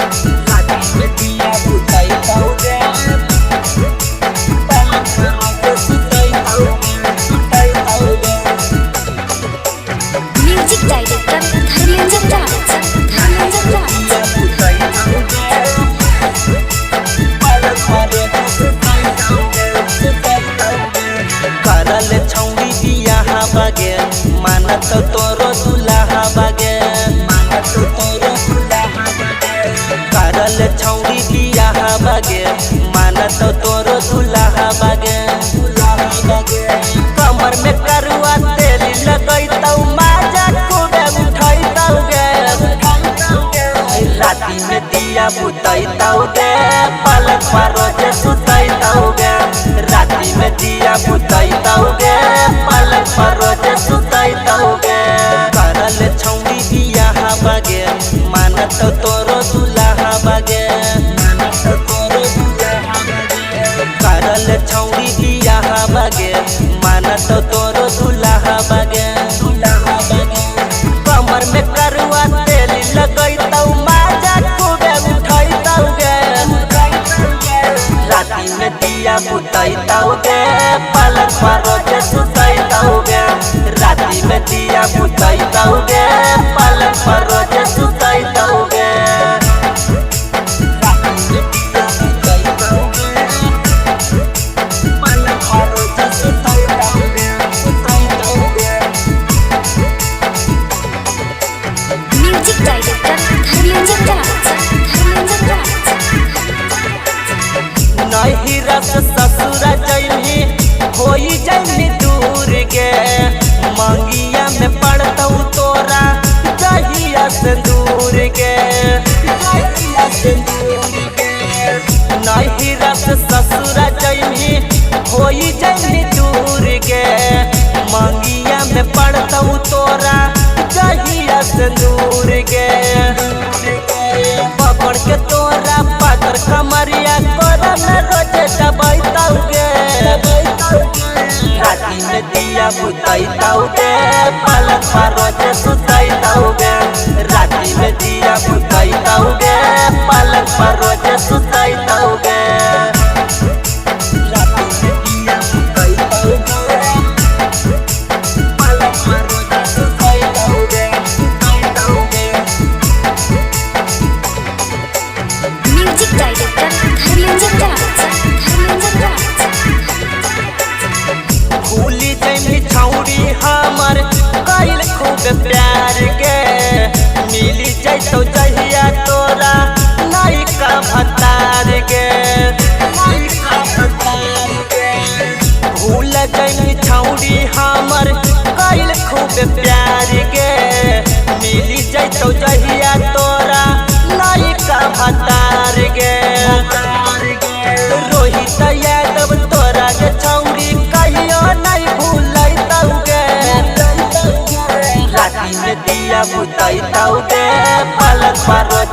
राती में दिया बुताई ताऊगे पलंग पर आके सुताई ताऊगे म्यूजिक डायरेक्टर धर्मेंद्र राज दिया बुताई ताऊगे पलंग पर आके सुताई ताऊगे करल छौड़ी बियाह बागे मानत तोरो दुल्हा बागे करल छौड़ी बियाह बागे मानत तोरो दुल्हा बागे कमर में करुआ तेल लगैतौ माजा खूबे उठैतौ गे राती में दिया बुतैतौ गे पलंग पर रोज सुतैतौ गे राती में दिया बुतैतौ गे पलंग पर रोज सुतैतौ गे करल छौड़ी बियाह बागे मानत तोरो दुल्हा बागे करल छौड़ी बियाह बागे मानत तोरो दुल्हा बागे कमर में करुआ तेल लगैतौ माजा खूबे उठैतौ गे राती में दिया बुतैतौ गे पलंग पर रोज सुतैतौ गे राती में दिया बुतैतौ गे पलंग पर रोज सुतैतौ गे म्यूजिक डायरेक्टर धर्मेंद्र राज नहीं रस ससुर जइही होई जइनी दूर गे मंगिया में पड़तौ तोरा जहिया से दूर गे नहीं रस ससुर जइही होई जइनी दूर गे मंगिया में पड़तौ तोरा जहिया से दूर गे पकड़ के तोरा पातर कमरिया कोरा में रोज दबैतौ गे राती में दिया बुतैतौ गे पलंग पर रोज सुतैतौ गे राती में दिया बुतैतौ गे पलंग पर रोज सुतैतौ गे राती में दिया बुतैतौ गे पलंग पर रोज सुतैतौ गे म्यूजिक डायरेक्टर धर्मेंद्र राज भूली जइनी छौड़ी हमर कइल खूब प्यार गे मिली जइतौ जहिया तोरा नइका भतार गे भूल जइनी छौड़ी हमर कइल खूब प्यार गे मिली जइतौ जहिया तोरा नइका भतार गे रोहित यादव तोरा गे छौड़ी कहियो नहीं भूलैतौ गे राती में दिया बुतैतौ गे पलंग पर रोज